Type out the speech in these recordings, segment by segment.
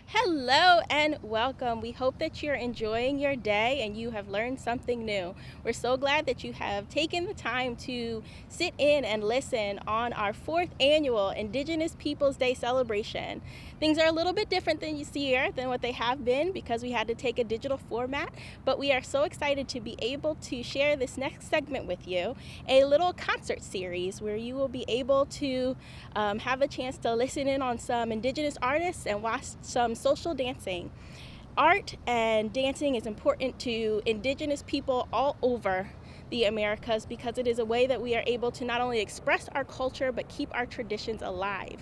Hello and welcome. We hope that you're enjoying your day and you have learned something new. We're so glad that you have taken the time to sit in and listen on our 4th annual Indigenous Peoples Day celebration. Things are a little bit different this year than what they have been because we had to take a digital format, but we are so excited to be able to share this next segment with you, a little concert series where you will be able to have a chance to listen in on some Indigenous artists and watch some social dancing. Art and dancing is important to Indigenous people all over the Americas because it is a way that we are able to not only express our culture but keep our traditions alive.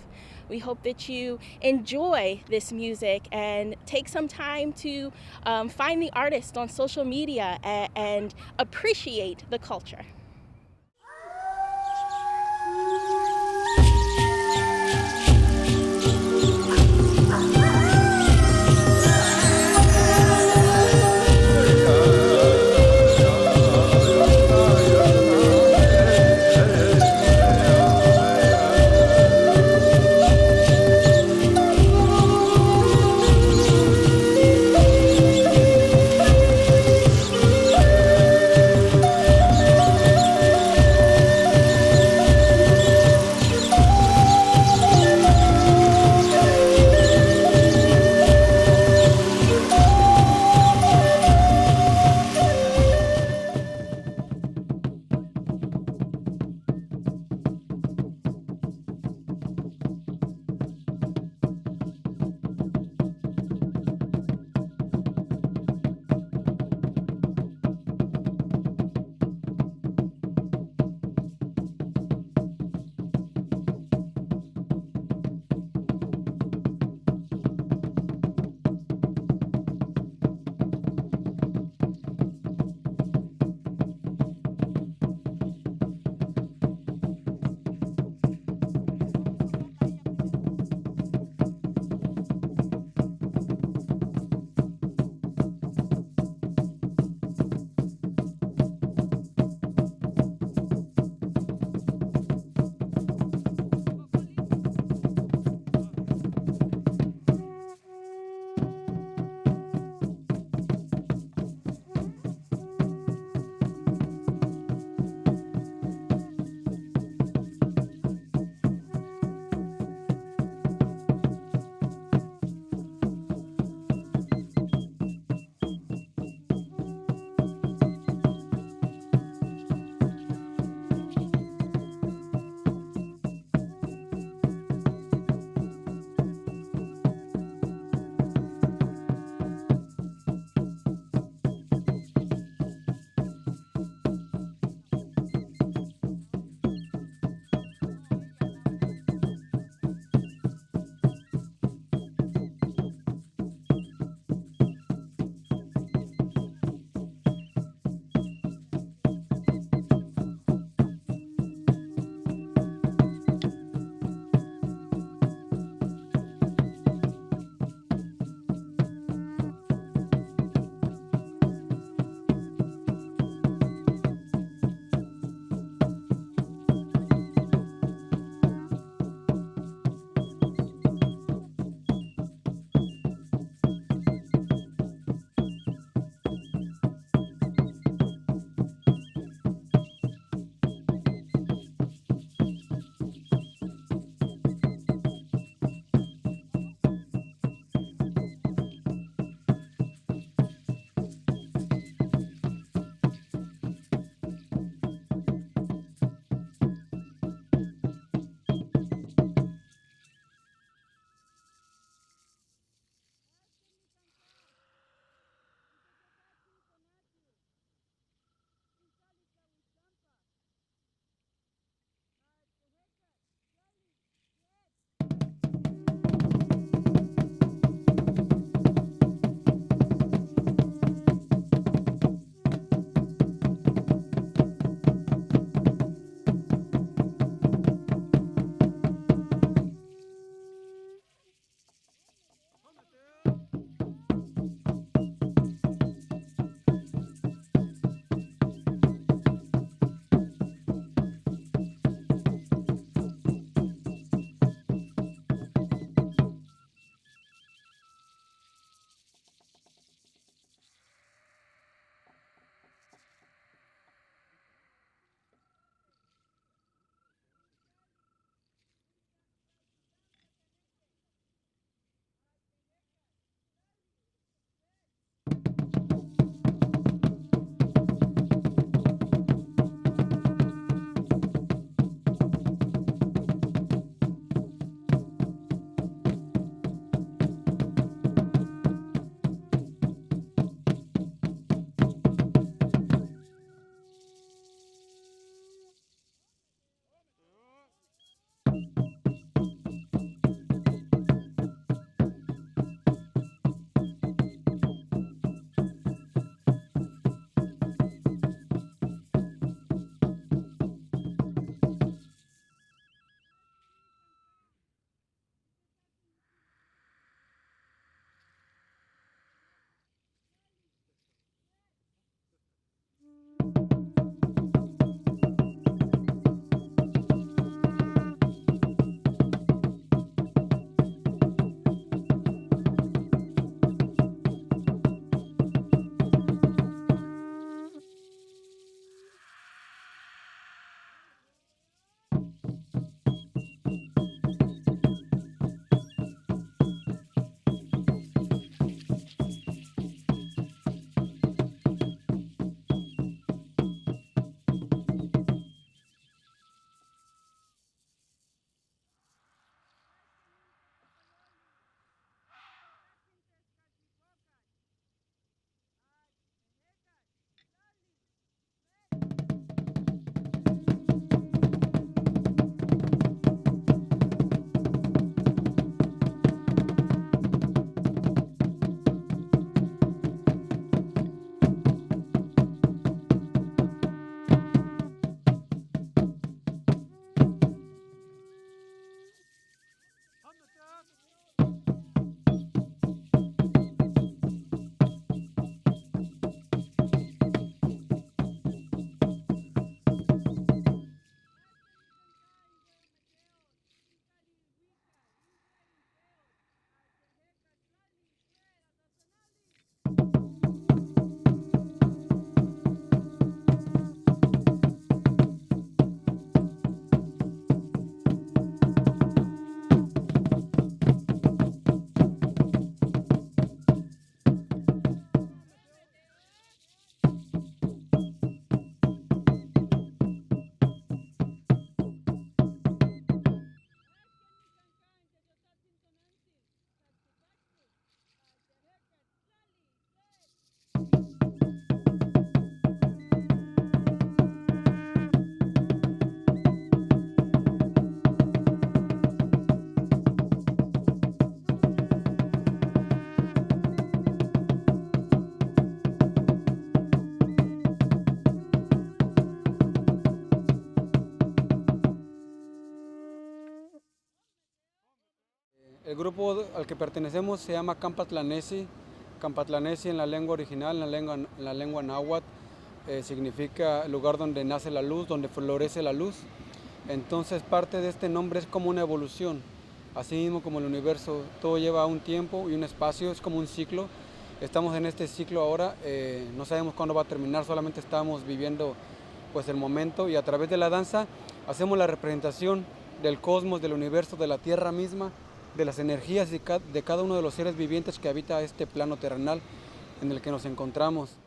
We hope that you enjoy this music and take some time to find the artist on social media and appreciate the culture. grupo al que pertenecemos se llama Campatlanesi. Campatlanesi en la lengua original, en la lengua náhuatl, significa lugar donde nace la luz, donde florece la luz. Entonces parte de este nombre es como una evolución. Así mismo como el universo, todo lleva un tiempo y un espacio, es como un ciclo. Estamos en este ciclo ahora, no sabemos cuándo va a terminar, solamente estamos viviendo pues el momento, y a través de la danza hacemos la representación del cosmos, del universo, de la tierra misma, de las energías de cada uno de los seres vivientes que habita este plano terrenal en el que nos encontramos.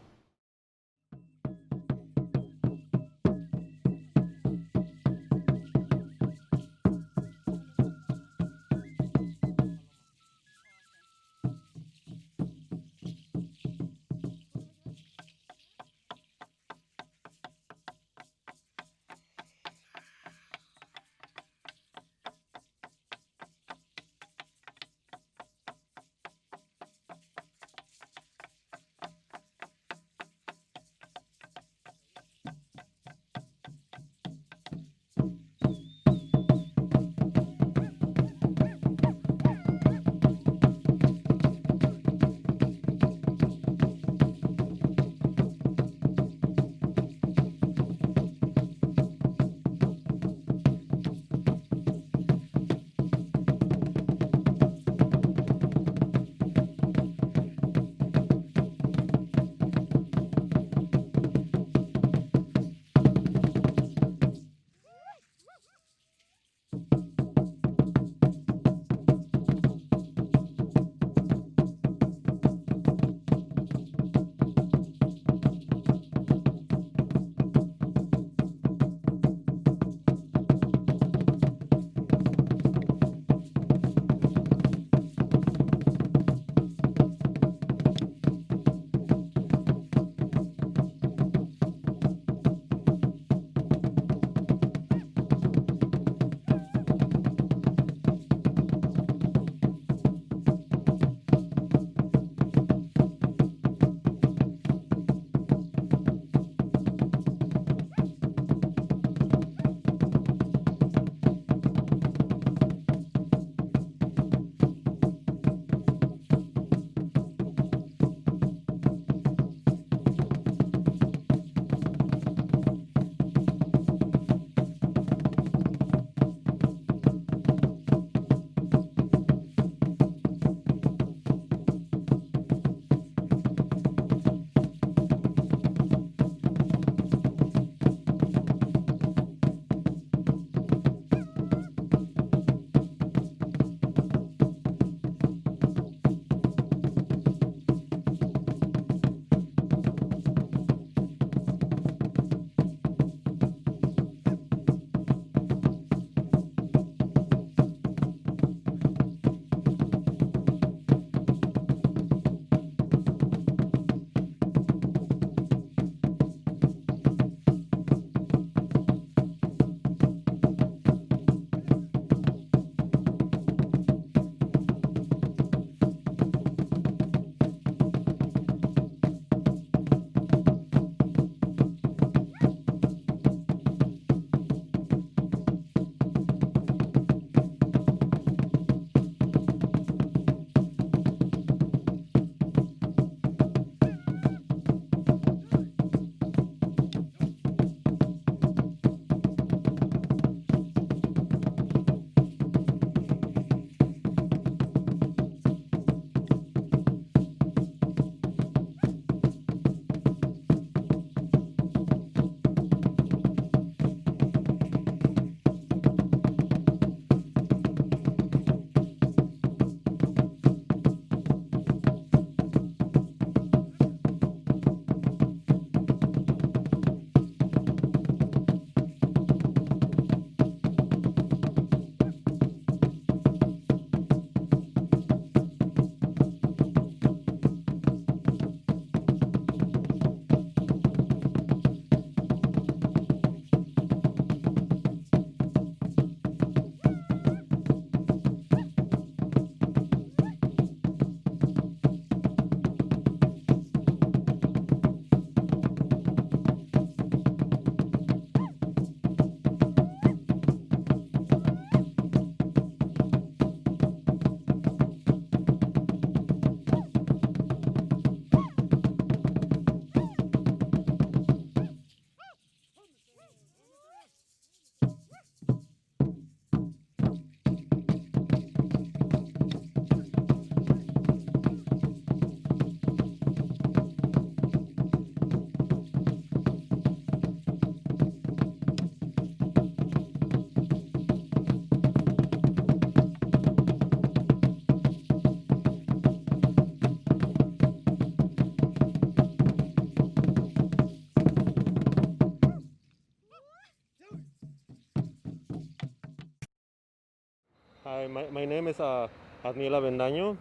es Admiela Bendaño.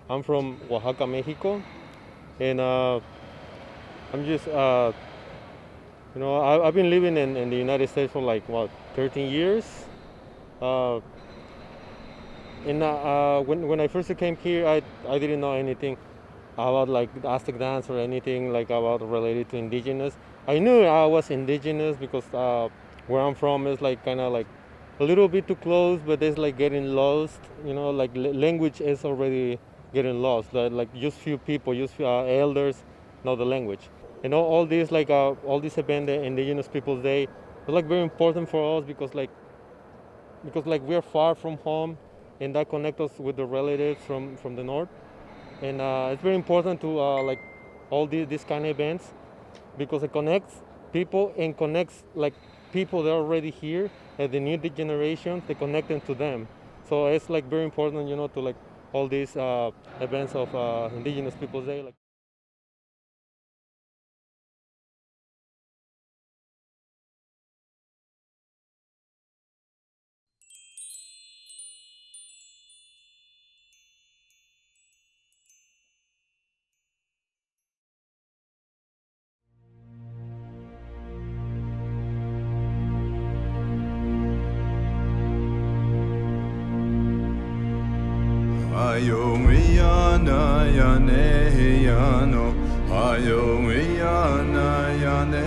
I'm from Oaxaca, Mexico, and I'm just I've been living in the United States for like 13 years. And when I first came here, I didn't know anything about like Aztec dance or anything like about related to indigenous. I knew I was indigenous because where I'm from is like kind of like a little bit too close, but it's like getting lost. Like language is already getting lost. Like just few people, just few, elders know the language. All these like all this event, the Indigenous Peoples Day, is like very important for us because we're far from home, and that connects us with the relatives from the north. And it's very important to like all these kind of events because it connects people and connects like people that are already here and the new generations. They connect them to them. So it's like very important, to like all these events of Indigenous Peoples Day. Like. Ayo miyana yane yano, ayo miyana yane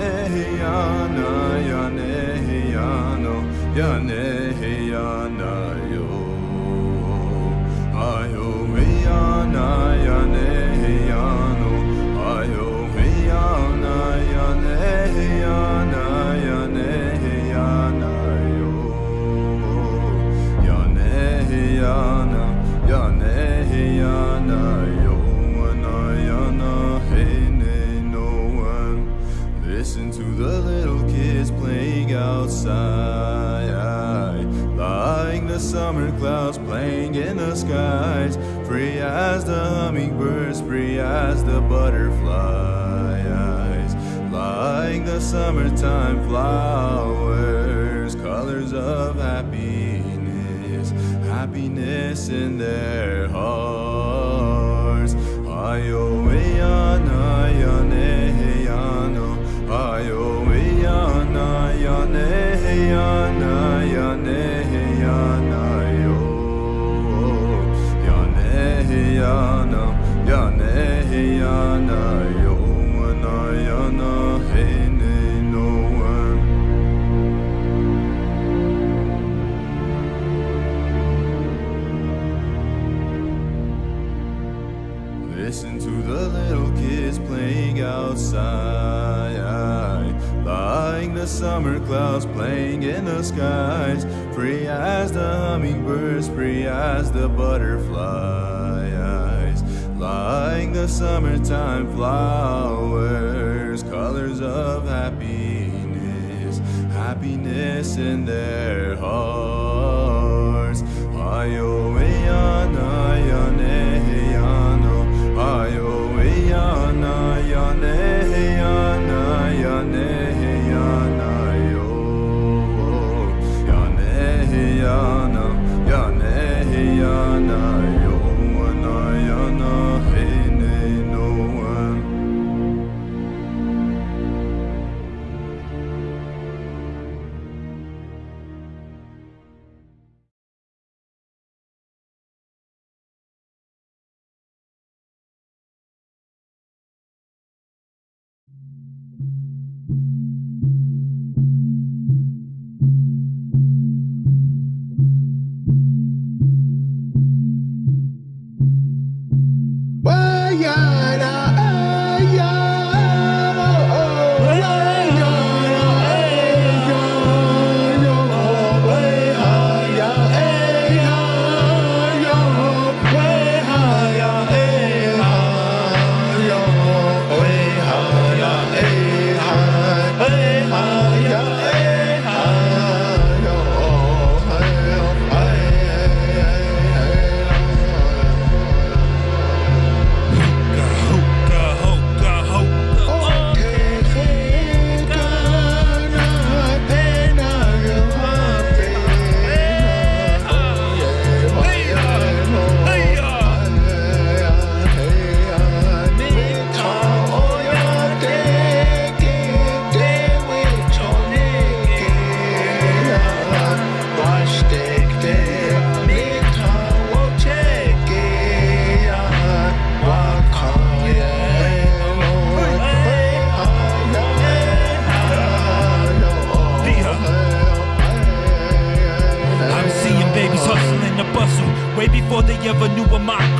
yana yane yano, yane yana yo. Ayo miyana yane yano, ayo miyana yane yana yane yana yo. Yane yana. Yana yana yana yana hene no one. Listen to the little kids playing outside, like the summer clouds playing in the skies, free as the hummingbirds, free as the butterflies, like the summertime flowers, colors of happiness in their hearts. Ayo yana yane yano, ayo yana yane yana yane yana yo. Yane yana yane yana yo na yana hene no one. Listen to the little kids playing outside, like the summer clouds playing in the skies, free as the hummingbirds, free as the butterflies, like the summertime flowers, colors of happiness in their hearts. Ayo yana yane yano, ayo yana yane yana yane yana yo. Yane yana yane yana yo na yana hene no one.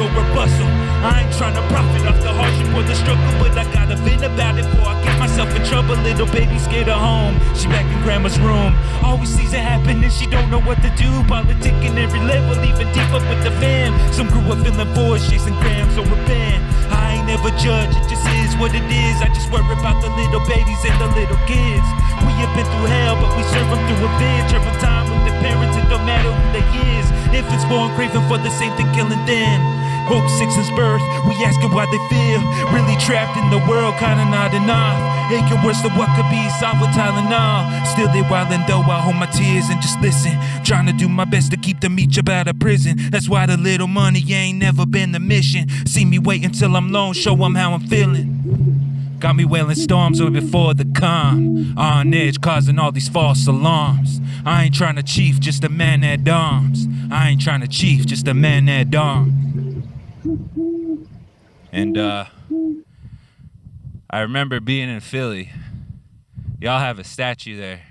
hustle or bustle. I ain't tryna profit off the hardship or the struggle, but I gotta vent about it before I get myself in trouble. Little baby scared of home, she back in grandma's room. Always sees it happen and she don't know what to do. Politicking every level, even deep up with the fam. Some grew up feeling forced, chasing grams or a band. I ain't never judge, it just is what it is. I just worry about the little babies and the little kids. We have been through hell, but we serve them through revenge. Every time with their parents, it don't matter who they is. Infants born craving for the same thing, killing them. Hope sick since birth, we asking why they feel really trapped in the world, kinda not enough. Aching worse than what could be solved with Tylenol. Still they wildin' though, I hold my tears and just listen. Trying to do my best to keep them each up out of prison. That's why the little money ain't never been the mission. See me wait until I'm lone, show them how I'm feeling. Got me wailing storms way before the calm. On edge, causing all these false alarms. I ain't trying to chief, just a man at arms. I ain't trying to chief, just a man at arms. And I remember being in Philly. Y'all have a statue there.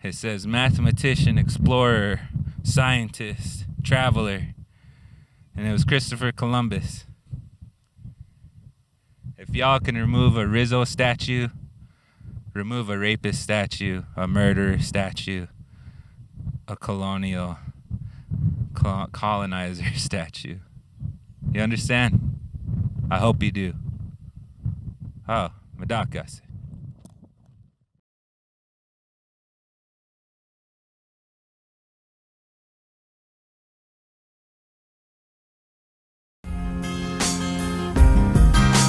It says mathematician, explorer, scientist, traveler. And it was Christopher Columbus. If y'all can remove a Rizzo statue, remove a rapist statue, a murderer statue, a colonizer statue. You understand? I hope you do. Oh, Madakas.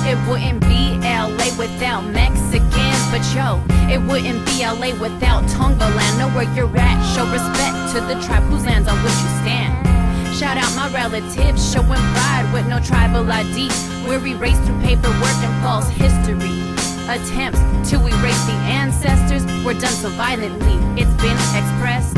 It wouldn't be LA without Mexicans, but yo, it wouldn't be LA without Tongaland. Know where you're at, show respect to the tribe whose lands on which you stand. Shout out my relatives, showing pride with no tribal ID. We're erased through paperwork and false history. Attempts to erase the ancestors were done so violently, it's been expressed.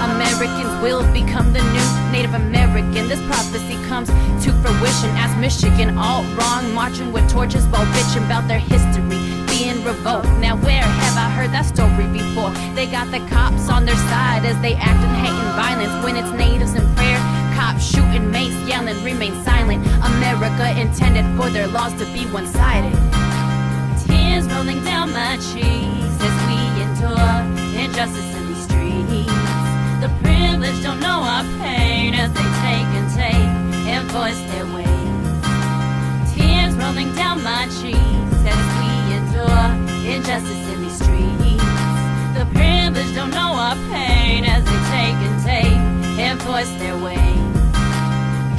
Americans will become the new Native American. This prophecy comes to fruition as Michigan all wrong, marching with torches while bitching about their history being revoked. Now where have I heard that story before? They got the cops on their side as they act in hate and violence. When it's natives in prayer, cops shooting, mace yelling, remain silent. America intended for their laws to be one-sided. Tears rolling down my cheeks as we endure injustice in these streets. The privileged don't know our pain as they take and take and voice their ways. Tears rolling down my cheeks as we endure injustice in these streets. The privileged don't know our pain as they take and take and voice their ways.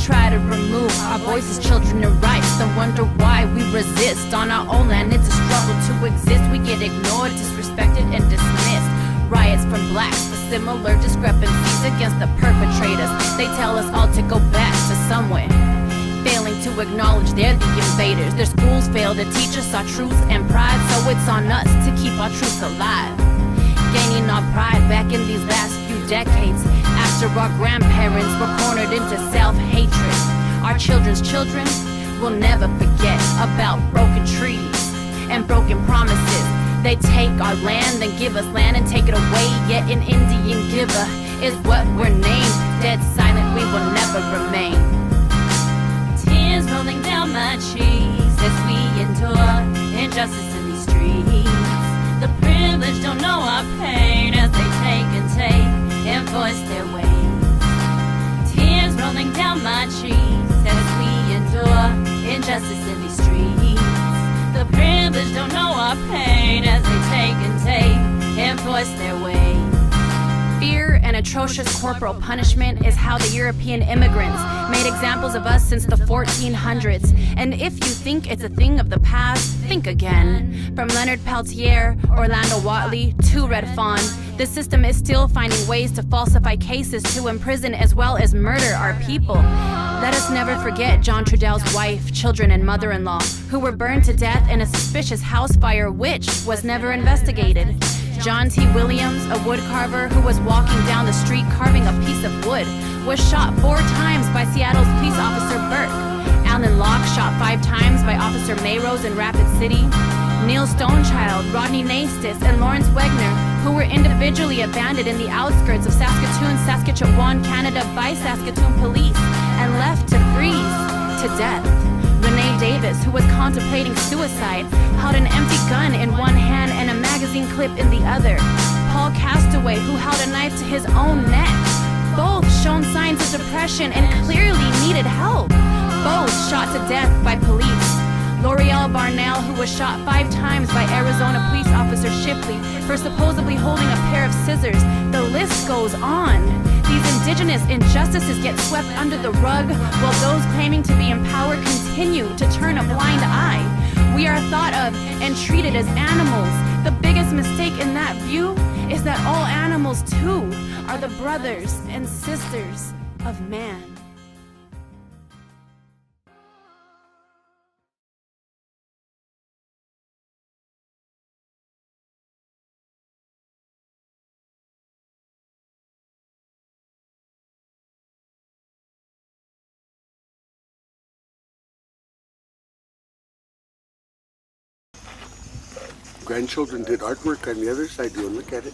Try to remove our voices, children and rights, then wonder why we resist. On our own land, it's a struggle to exist. We get ignored, disrespected, and dismissed. Riots from blacks for similar discrepancies against the perpetrators. They tell us all to go back to somewhere, failing to acknowledge they're the invaders. Their schools fail to teach us our truths and pride, so it's on us to keep our truths alive. Gaining our pride back in these last few decades, after our grandparents were cornered into self-hatred. Our children's children will never forget about broken treaties and broken promises. They take our land, then give us land and take it away. Yet an Indian giver is what we're named. Dead silent, we will never remain. Tears rolling down my cheeks as we endure injustice in these streets. The privileged don't know our pain as they take and take and voice their ways. Tears rolling down my cheeks as we endure injustice in these streets. The privileged don't know our pain as they take and take and voice their ways. Fear and atrocious corporal punishment is how the European immigrants made examples of us since the 1400s. And if you think it's a thing of the past, think again. From Leonard Peltier, Orlando Watley to Red Fawn, the system is still finding ways to falsify cases to imprison as well as murder our people. Let us never forget John Trudell's wife, children, and mother-in-law, who were burned to death in a suspicious house fire which was never investigated. John T. Williams, a wood carver who was walking down the street carving a piece of wood, was shot 4 times by Seattle's police officer Burke. Alan Locke shot 5 times by Officer Mayrose in Rapid City. Neil Stonechild, Rodney Nastis, and Lawrence Wegner, who were individually abandoned in the outskirts of Saskatoon, Saskatchewan, Canada by Saskatoon police and left to freeze. to death. Renee Davis, who was contemplating suicide, held an empty gun in one hand and a magazine clip in the other. Paul Castaway, who held a knife to his own neck. Both shown signs of depression and clearly needed help. Both shot to death by police. L'Oreal Barnell, who was shot 5 times by Arizona police officer Shipley for supposedly holding a pair of scissors. The list goes on. These indigenous injustices get swept under the rug, while those claiming to be in power continue to turn a blind eye. We are thought of and treated as animals. The biggest mistake in that view is that all animals too are the brothers and sisters of man. Grandchildren did artwork on the other side. You'll look at it.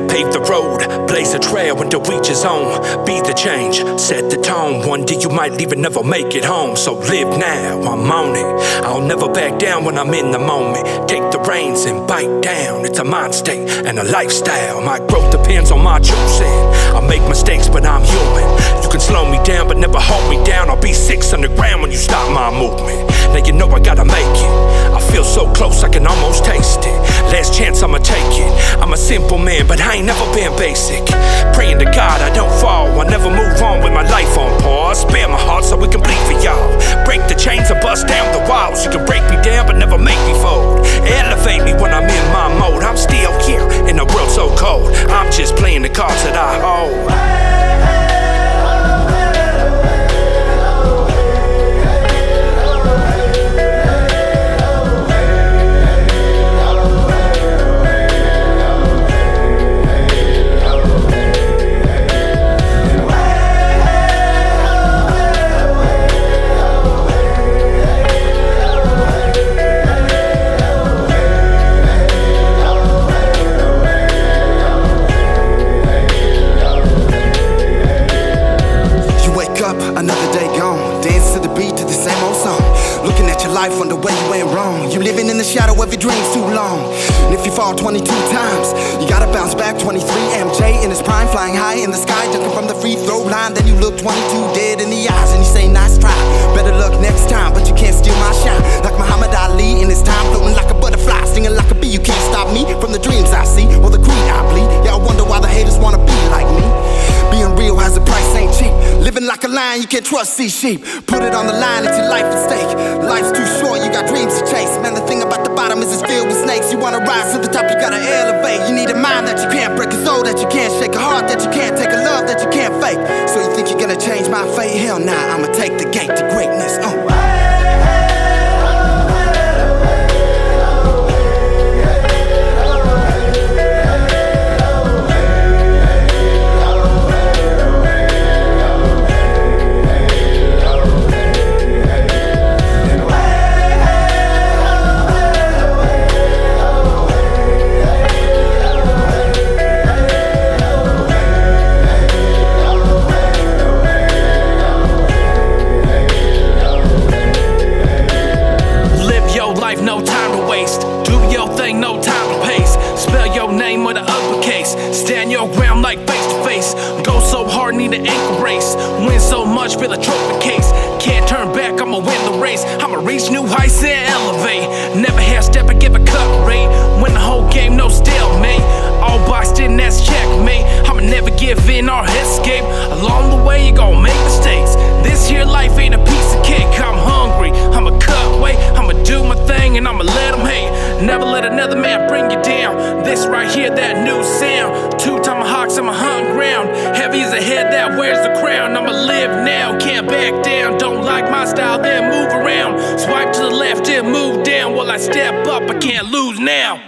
Pave the road, blaze a trail and to reach his own. Be the change, set the tone. One day you might even never make it home. So live now, I'm on it. I'll never back down when I'm in the moment. Take the reins and bite down. It's a mind state and a lifestyle. My growth depends on my choosing. I make mistakes, but I'm human. You can slow me down, but never hold me down. I'll be 6 underground when you stop my movement. Now you know I gotta make it. I feel so close, I can almost taste it. Last chance, I'ma take it. I'm a simple man, but I ain't never been basic. Praying to God I don't fall. I never move on with my life on pause. Spare my heart so we can bleed for y'all. Break the chains and bust down the walls. You can break me down, but never make me fold. Elevate me when I'm in my mode. I'm still here in a world so cold. I'm just playing the cards that I hold. Another day gone, dance to the beat to the same old song. Looking at your life, wonder where you went wrong. You living in the shadow of your dreams too long. And if you fall 22 times, you gotta bounce back. 23 MJ in his prime, flying high in the sky, dunking from the free throw line. Then you look 22 dead in the eyes and you say nice try. Better luck next time, but you can't steal my shine. Like Muhammad Ali in his time, floating like a butterfly, stinging like a bee. You can't stop me from the dreams I see or the creed I bleed. Yeah, I wonder why the haters wanna be like me. Being real has a price, ain't cheap. Living like a lion, you can't trust, see sheep. Put it on the line, it's your life at stake. Life's too short, you got dreams to chase. Man, the thing about the bottom is it's filled with snakes. You wanna rise to the top, you gotta elevate. You need a mind that you can't break, a soul that you can't shake, a heart that you can't take, a love that you can't fake. So you think you're gonna change my fate? Hell nah, I'ma take the gate to greatness. No time to waste. Do your thing, no time to pace. Spell your name with an uppercase. Stand your ground like face to face. Go so hard, need an ankle brace. Win so much, feel a trophy case. Can't turn back, I'ma win the race. I'ma reach new heights and elevate. Never half step and give a cut rate. Win the whole game, no stalemate. All boxed in, that's checkmate. I'ma never give in or escape. Along the way, you gon' make mistakes. This here life ain't a piece of cake. I'm hungry, I'ma cut weight, I'ma do my thing, and I'ma let them hate. Never let another man bring you down. This right here, that new sound. 2 tomahawks on my hunting ground. Heavy as a head that wears the crown. I'ma live now, can't back down. Don't like my style, then move around. Swipe to the left, then move down. While I step up, I can't lose now.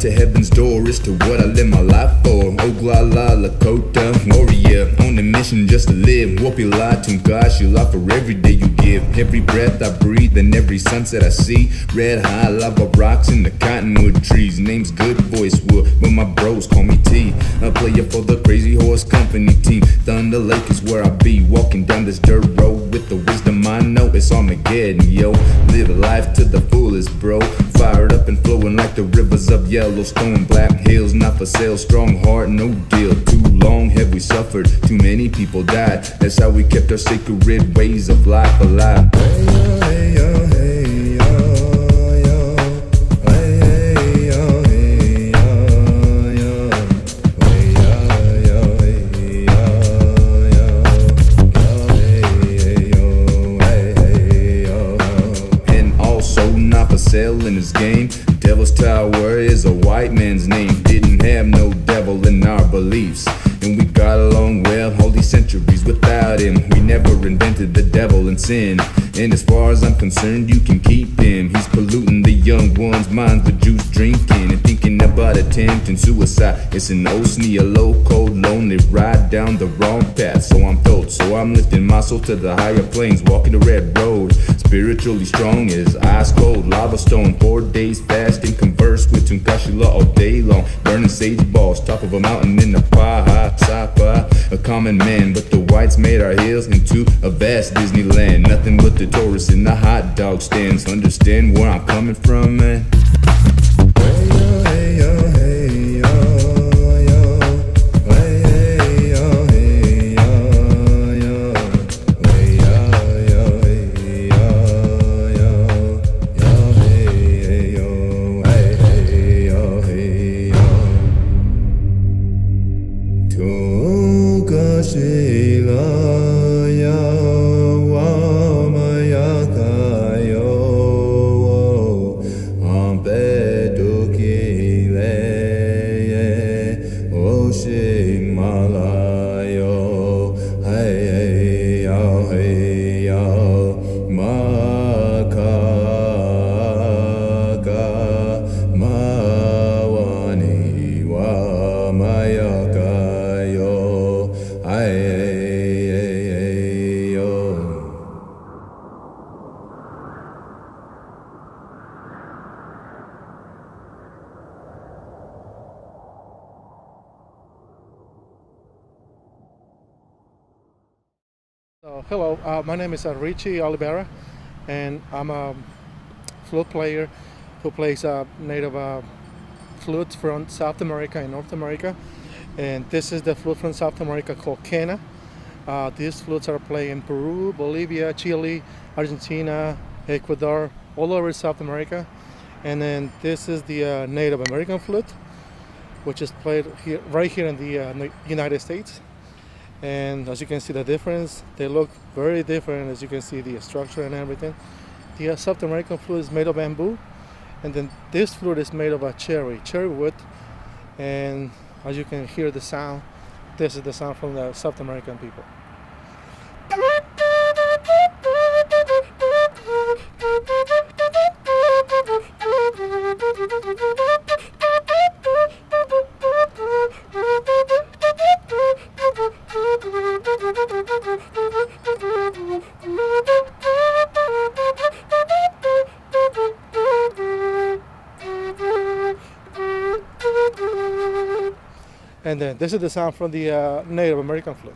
To heaven's door is to what I live my life for. Oglala, Lakota, warrior, on a mission just to live. Wopila, Tungashila, for every day you give. Every breath I breathe and every sunset I see. Red high lava rocks in the cottonwood trees. Name's Good Voice Wood, but my bros call me T. A player for the Crazy Horse Company team. Thunder Lake is where I be, walking down this dirt road with the wisdom I know. It's Armageddon, yo. Live life to the fullest, bro. Fired up and flowing like the rivers of Yellowstone. Black hills, not for sale, strong heart, no deal. Too long have we suffered, too many people died. That's how we kept our sacred ways of life alive. In this game, Devil's Tower is a white man's name. Didn't have no devil in our beliefs, and we got along well all these centuries without him. We never invented the devil and sin, and as far as I'm concerned, you can keep him. He's polluting the young ones' minds with juice drinking and thinking about attempting suicide. It's an OSNI, a low, cold, lonely ride down the wrong path. So I'm told, so I'm lifting my soul to the higher planes, walking the red road. Spiritually strong as ice cold lava stone. 4 days fasting, converse with Tunkashila all day long. Burning sage balls, top of a mountain in the Paha Sapa. A common man, but the whites made our hills into a vast Disneyland. Nothing but the tourists in the hot dog stands. Understand where I'm coming from, man? Hello, my name is Richie Oliveira, and I'm a flute player who plays native flutes from South America and North America. And this is the flute from South America called quena. These flutes are played in Peru, Bolivia, Chile, Argentina, Ecuador, all over South America. And then this is the Native American flute, which is played here, right here in the United States. And as you can see the difference, they look very different. As you can see the structure and everything. The South American flute is made of bamboo, and then this flute is made of a cherry wood. And as you can hear the sound, this is the sound from the South American people. And then this is the sound from the Native American flute.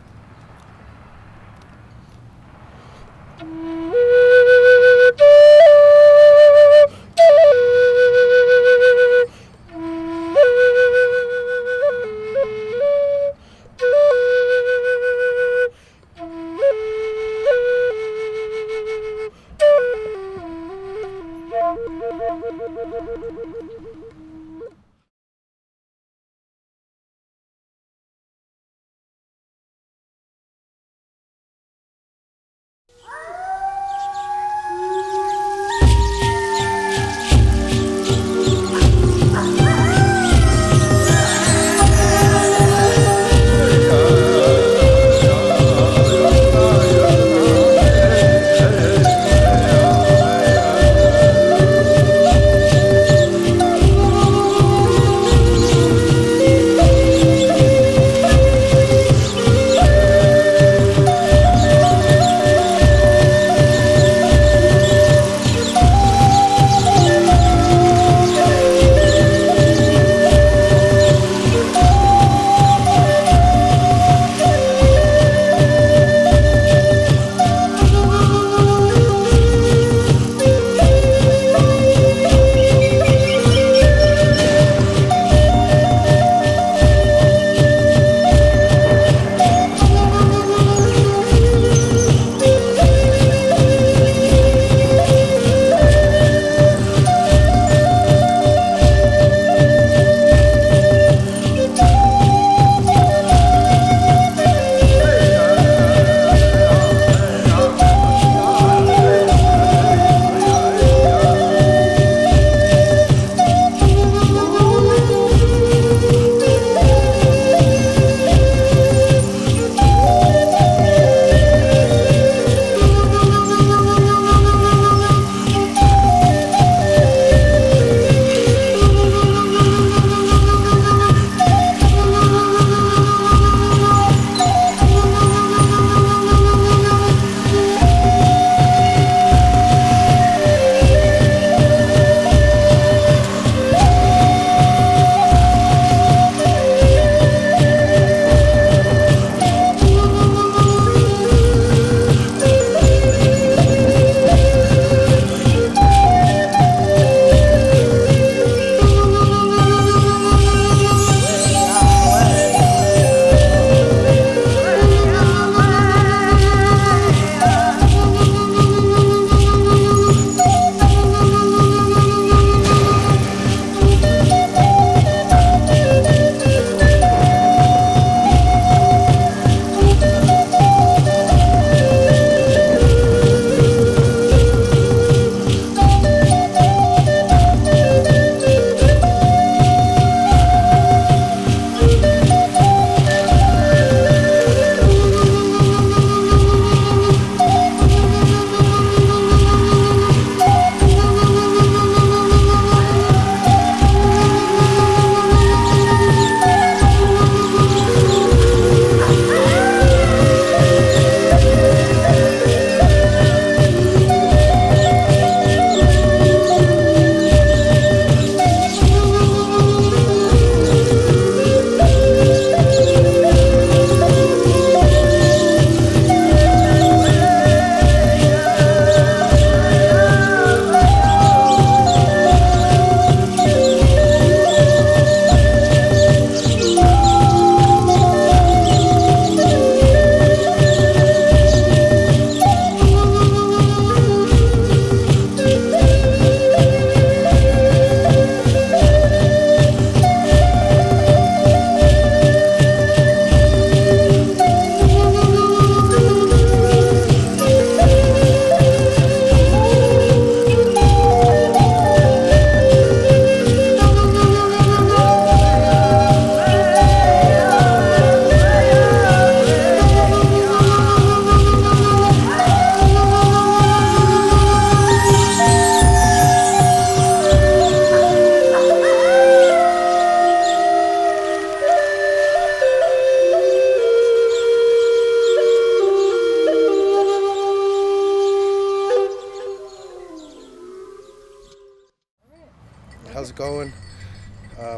How's it going?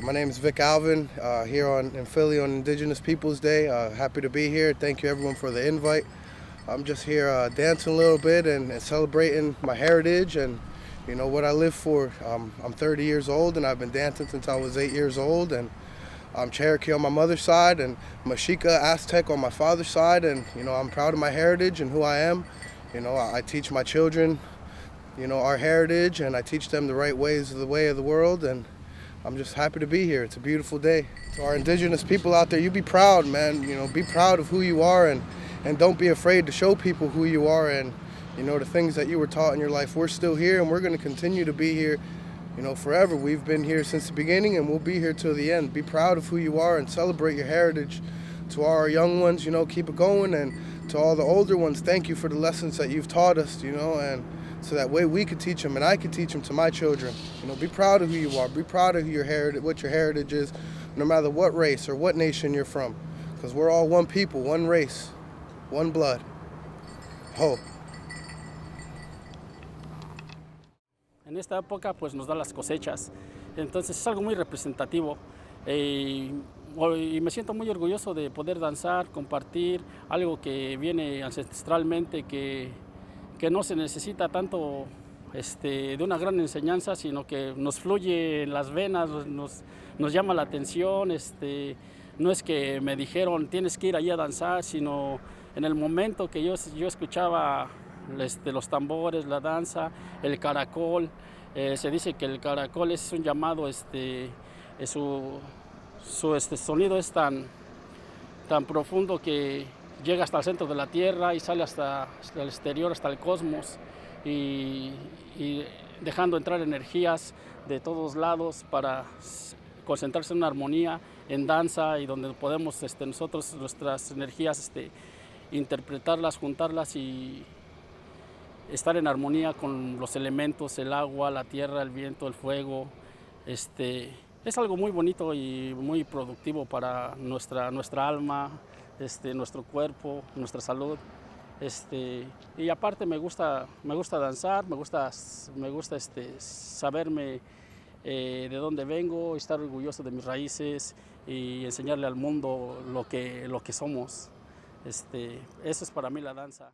My name is Vic Alvin, here in Philly on Indigenous Peoples Day. Happy to be here. Thank you everyone for the invite. I'm just here dancing a little bit and celebrating my heritage and what I live for. I'm 30 years old and I've been dancing since I was 8 years old, and I'm Cherokee on my mother's side and Mexica Aztec on my father's side, and I'm proud of my heritage and who I am. I teach my children our heritage, and I teach them the right ways of the way of the world, and I'm just happy to be here. It's a beautiful day. To our Indigenous people out there, you be proud, man. Be proud of who you are, and don't be afraid to show people who you are and the things that you were taught in your life. We're still here, and we're going to continue to be here forever. We've been here since the beginning, and we'll be here till the end. Be proud of who you are and celebrate your heritage. To our young ones, keep it going, and to all the older ones, thank you for the lessons that you've taught us, and so that way we could teach them and I could teach them to my children. Be proud of who you are. Be proud of your heritage, what your heritage is, no matter what race or what nation you're from, because we're all one people, one race, one blood. Ho. En esta época pues nos da las cosechas, entonces es algo muy representativo y me siento muy orgulloso de poder danzar, compartir algo que viene ancestralmente, que no se necesita tanto de una gran enseñanza, sino que nos fluye en las venas, nos llama la atención. No es que me dijeron tienes que ir allí a danzar, sino en el momento que yo escuchaba los tambores, la danza, el caracol. Se dice que el caracol es un llamado, su sonido es tan profundo que llega hasta el centro de la Tierra y sale hasta el exterior, hasta el cosmos, y dejando entrar energías de todos lados para concentrarse en una armonía, en danza, y donde podemos nosotros nuestras energías interpretarlas, juntarlas y estar en armonía con los elementos, el agua, la tierra, el viento, el fuego. Es algo muy bonito y muy productivo para nuestra alma, nuestro cuerpo, nuestra salud. Y aparte me gusta danzar, me gusta saberme de dónde vengo, estar orgulloso de mis raíces y enseñarle al mundo lo que somos. Eso es para mí la danza.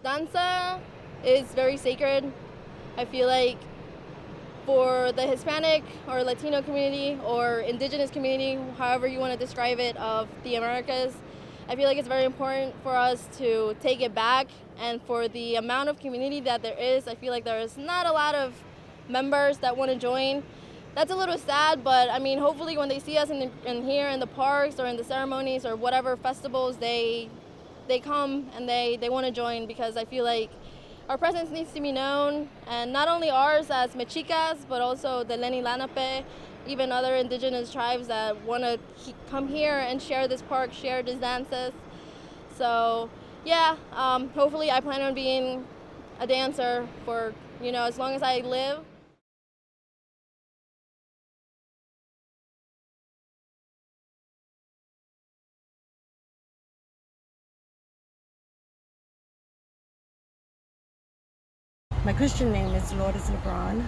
Danza is very sacred. I feel like for the Hispanic or Latino community or indigenous community, however you want to describe it, of the Americas, I feel like it's very important for us to take it back. And for the amount of community that there is, I feel like there is not a lot of members that want to join. That's a little sad, but I mean, hopefully when they see us in here in the parks or in the ceremonies or whatever festivals, they come and they want to join, because I feel like our presence needs to be known, and not only ours as Mexicas, but also the Lenni Lenape, even other indigenous tribes that want to come here and share this park, share these dances. So yeah, hopefully I plan on being a dancer for, as long as I live. My Christian name is Lourdes LeBron.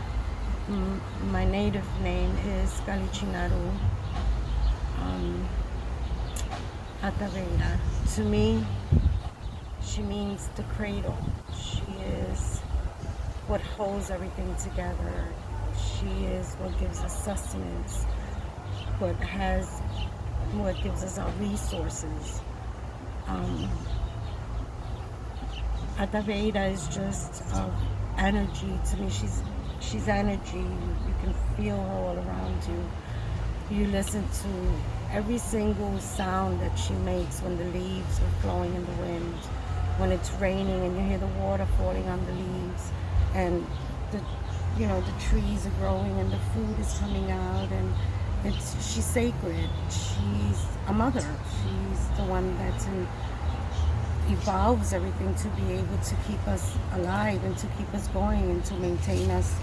My native name is Galicinaru Ataveira. To me, she means the cradle. She is what holds everything together. She is what gives us sustenance, what gives us our resources. Ataveira is just energy to me. She's energy. You can feel her all around you. You listen to every single sound that she makes when the leaves are flowing in the wind, when it's raining and you hear the water falling on the leaves, and the trees are growing and the food is coming out, and she's sacred. She's a mother. She's the one that evolves everything to be able to keep us alive and to keep us going and to maintain us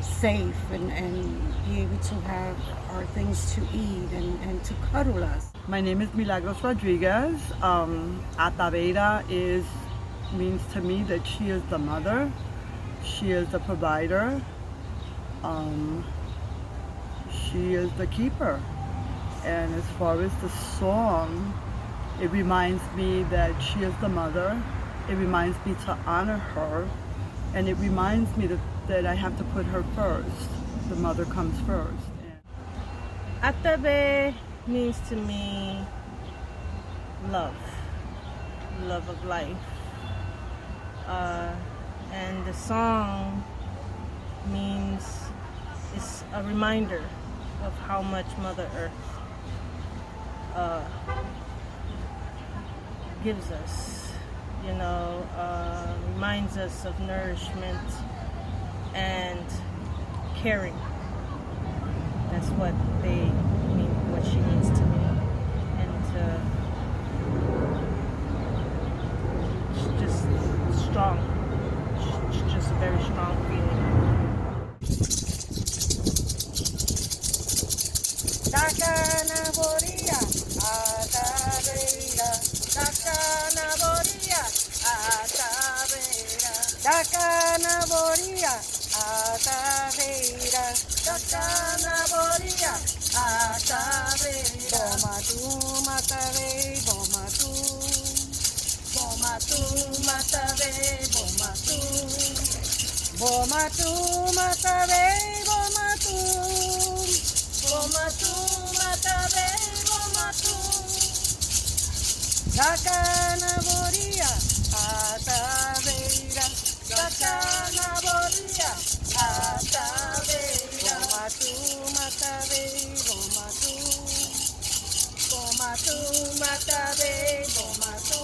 safe and be able to have our things to eat and to cuddle us. My name is Milagros Rodriguez. Ataveira means to me that she is the mother, she is the provider, she is the keeper. And as far as the song, it reminds me that she is the mother. It reminds me to honor her, and it reminds me that I have to put her first. The mother comes first. Atabe means to me love of life. And the song it's a reminder of how much Mother Earth gives us, reminds us of nourishment and caring. That's what what she means to me. And she's just strong. She's just a very strong feeling. Dakana Boria, Ataveira. Dakana Boria, Ataveira. Dakana Boria, Ataveira. Dakana Boria, Ataveira. Bomatu Matave, Bomatu. Bomatu Matave, Bomatu. Bomatu Matave, Bomatu. Bomatu Matave, Bomatu. Dakana Boria, Ataveira. Dakana Boria, Ataveira. Bomatu Matave, Bomatu. Bomatu Matave, Bomatu.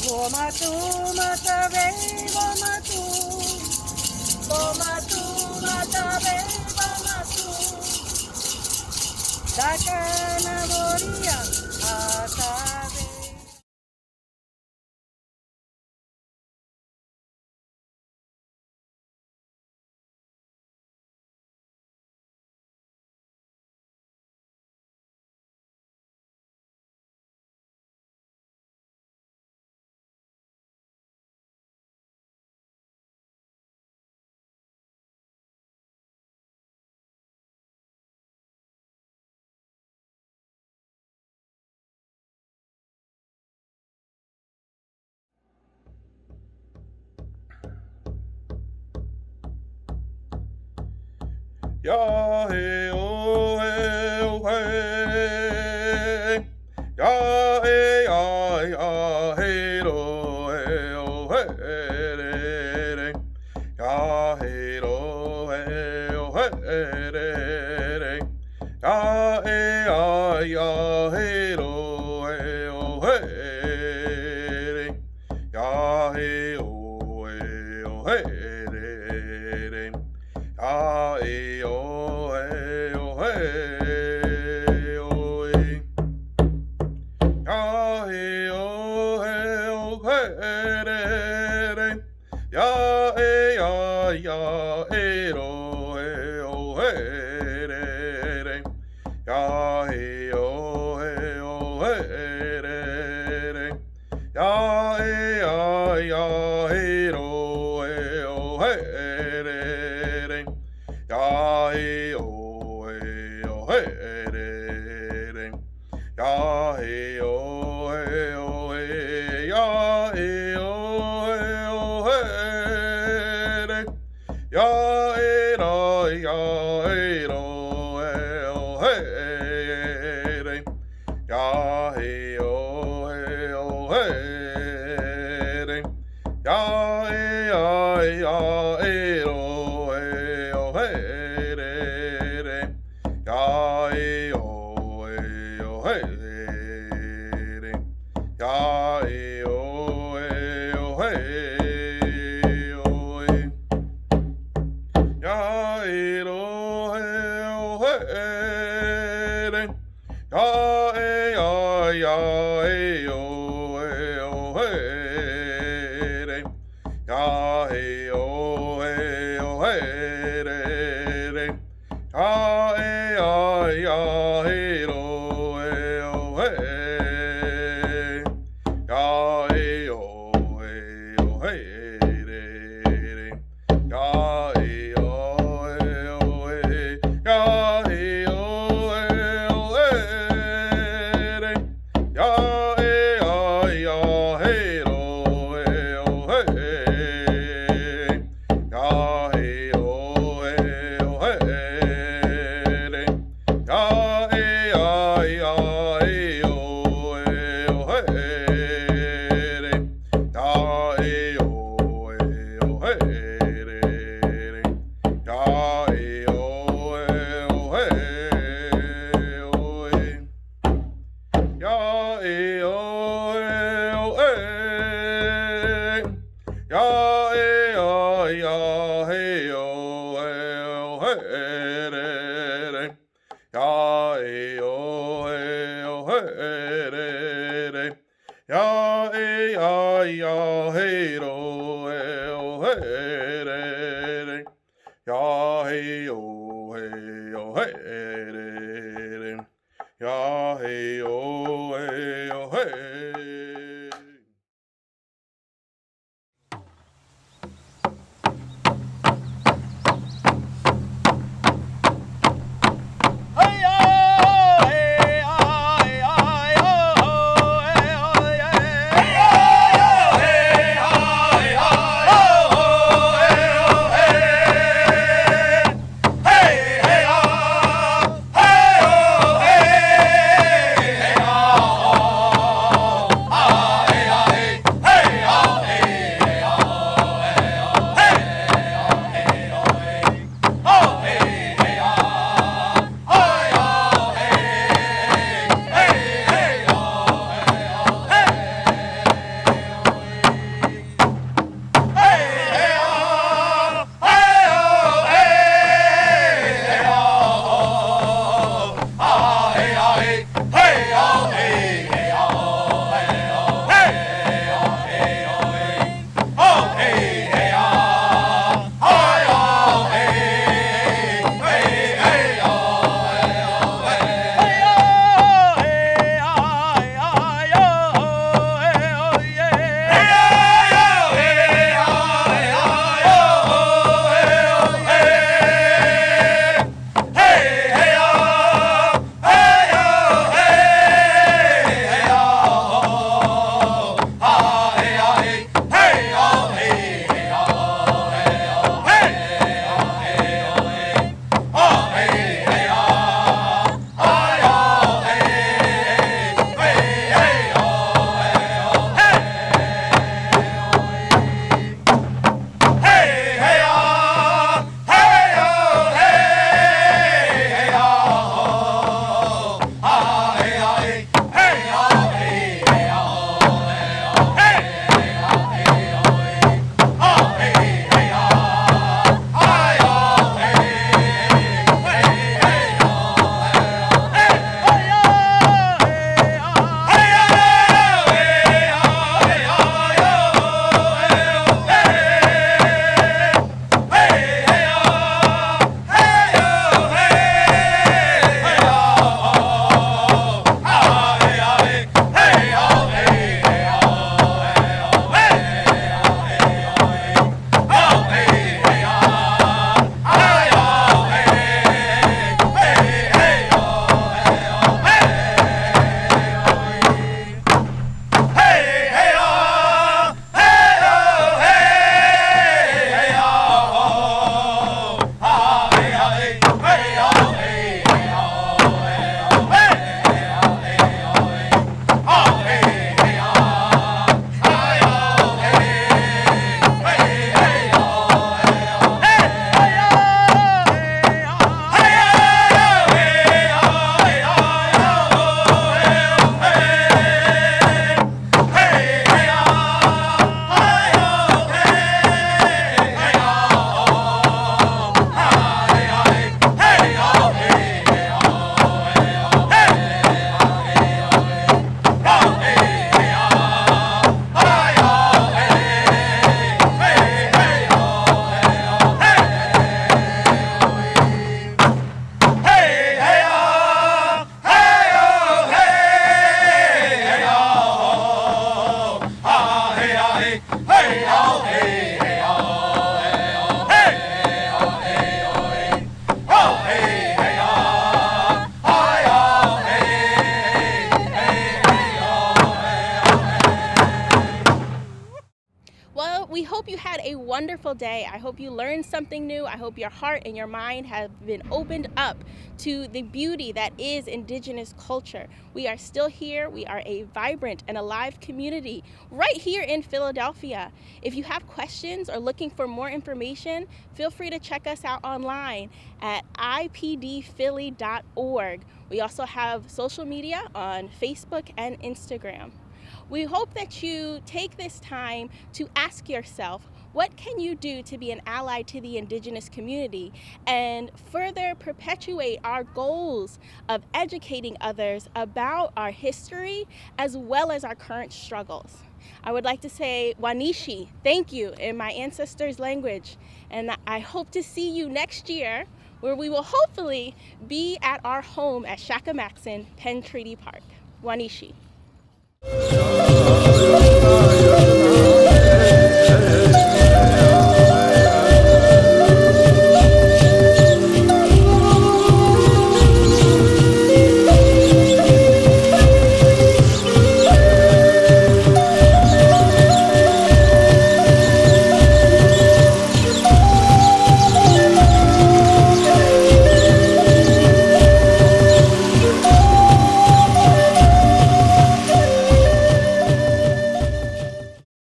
Bomatu Matave, Bomatu. Bomatu Matave, Bomatu. Dakana Boria, Ataveira. Ya hey oh hey oh hey. Ya hey ya hey oh hey oh hey re. Ya hey oh hey oh hey re. Ya hey ya hey oh hey oh hey re. Ya hey oh hey oh hey re. Ya hey oh hey oh hey oh hey. Ya hey oh hey oh hey re. Ya hey ya hey oh hey oh hey re. Ya hey oh hey oh hey re. Ya hey ya hey oh hey oh hey re. Ya hey oh hey oh hey re. Ya hey oh hey oh hey. Ya hey oh hey oh hey re. Ya hey ya hey oh hey oh hey re. Ya hey oh hey oh hey re. Ya hey ya hey oh hey oh hey re. Ya hey oh hey oh hey re. Ya hey oh hey oh hey oh hey. Ya hey oh hey oh hey re. Ya hey ya hey oh hey oh hey re. Ya hey oh hey oh hey re. Ya hey ya hey oh hey oh hey. Ya hey oh hey oh hey re. Ya hey oh hey oh hey. Ya hey oh hey oh hey re. Ya hey ya hey oh hey oh hey. Ya hey oh hey oh hey re. Ya hey ya hey oh hey oh hey re. Ya hey oh hey oh hey re. Ya hey oh hey oh hey oh hey. Ya hey oh hey oh hey. Ya hey ya hey oh hey re. Ya hey oh hey oh hey re. Ya hey ya hey oh hey oh hey re. Ya hey oh hey oh hey re. Ya hey oh hey oh hey. Hey, we hope you had a wonderful day. I hope you learned something new. I hope your heart and your mind have been opened up to the beauty that is Indigenous culture. We are still here. We are a vibrant and alive community right here in Philadelphia. If you have questions or looking for more information, feel free to check us out online at IPDphilly2020. We also have social media on Facebook and Instagram. We hope that you take this time to ask yourself, what can you do to be an ally to the Indigenous community and further perpetuate our goals of educating others about our history as well as our current struggles? I would like to say Wanishi, thank you, in my ancestors' language, and I hope to see you next year where we will hopefully be at our home at Shakamatsin Penn Treaty Park. Wanishi.